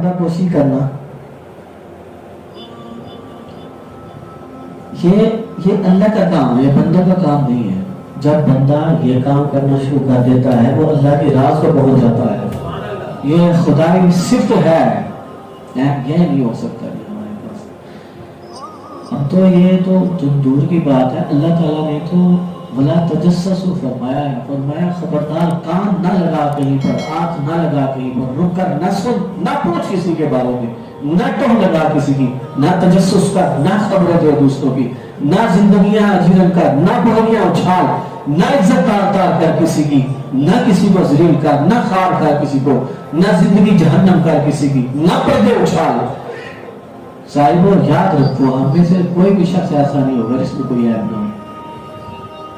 پردہ پوشی کرنا یہ اللہ کا کام ہے، بندہ کا کام نہیں ہے۔ جب بندہ یہ کام کرنا شروع کر دیتا ہے وہ اللہ کے راز کو پہنچ جاتا ہے۔ یہ خدائی صفت ہے، یہ نہیں ہو سکتا ہمارے پاس۔ اب تو یہ تو دور کی بات ہے، اللہ تعالیٰ نے تو وَلَا تَجَسَّسُوا فرمایا ہے، فرمایا خبردار کان نہ لگا کہیں پر، آنکھ نہ لگا کہیں پر، رک کر نہ سن، نہ پوچھ کسی کے بارے میں، نہ ٹوہ لگا کسی کی، نہ تجسس کر، نہ خبریں دے دوسروں کی، نہ زندگیاں اجیرن کر، نہ بولیاں اچھال، نہ عزت تار کر کسی کی، نہ کسی کو ذلیل کر، نہ خار کر کسی کو، نہ زندگی جہنم کر کسی کی، نہ پردے اچھال۔ صاحبو یاد رکھو، ہم میں سے کوئی بھی شخص ایسا نہیں ہوگا جس میں کوئی عیب نہ ہو۔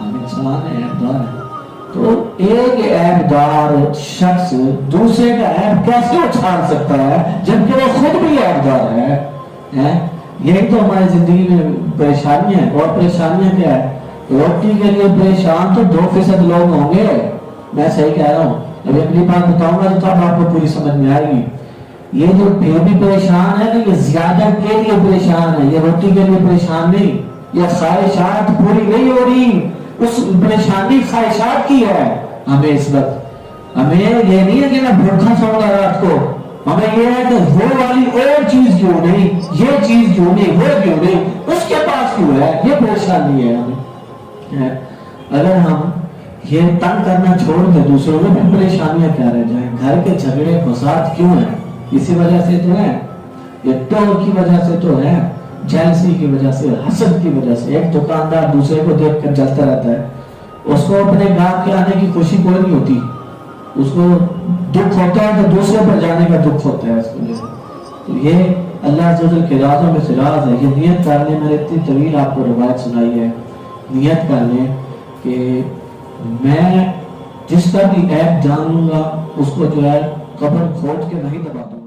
ہم انسان ہیں، عیب دار ہیں، تو ایک عیب دار شخص دوسرے کا عیب کیسے اچھال سکتا ہے جبکہ وہ خود بھی عیب دار ہے؟ یہی تو ہماری زندگی میں پریشانیاں ہیں۔ اور پریشانیاں کیا ہے؟ روٹی کے لیے پریشان تو 2% لوگ ہوں گے، میں صحیح کہہ رہا ہوں۔ ابھی اگلی بات بتاؤں گا تو آپ کو پوری سمجھ میں آئے گی۔ یہ جو پھر بھی پریشان ہے نا، یہ زیادہ کے لیے پریشان ہے، یہ روٹی کے لیے پریشان نہیں، یہ خواہشات پوری نہیں ہو رہی، اس پریشانی خواہشات کی ہے۔ ہمیں اس وقت ہمیں یہ نہیں ہے کہ میں بھوکا سوؤں گا رات کو، ہمیں یہ ہے کہ وہ والی اور چیز کیوں نہیں، یہ چیز کیوں نہیں، وہ کیوں نہیں، اس کے پاس کیوں ہے، یہ پریشانی ہے ہمیں۔ اگر ہم یہ تنگ کرنا چھوڑ کے دوسروں میں بھی پریشانیاں کیا رہ جائیں۔ گھر کے جھگڑے فساد کیوں ہیں؟ اسی وجہ سے تو ہے، یہ ٹوہ کی وجہ سے تو ہے، جیلسی کی وجہ سے، حسد کی وجہ سے۔ ایک دکاندار دوسرے کو دیکھ کر جلتا رہتا ہے، اس کو اپنے گاہک کے آنے کی خوشی کوئی نہیں ہوتی، اس کو دکھ ہوتا ہے تو دوسرے پر جانے کا دکھ ہوتا ہے اس وجہ سے۔ تو یہ اللہ عز و جل کے رازوں میں سے راز ہے۔ یہ نیت کر لیں، میں نے اتنی طویل آپ کو روایت سنائی ہے، نیت کر لیں کہ میں جس کا بھی عیب جان لوں گا اس کو جو ہے قبر کھود کے نہیں دبا دوں گا۔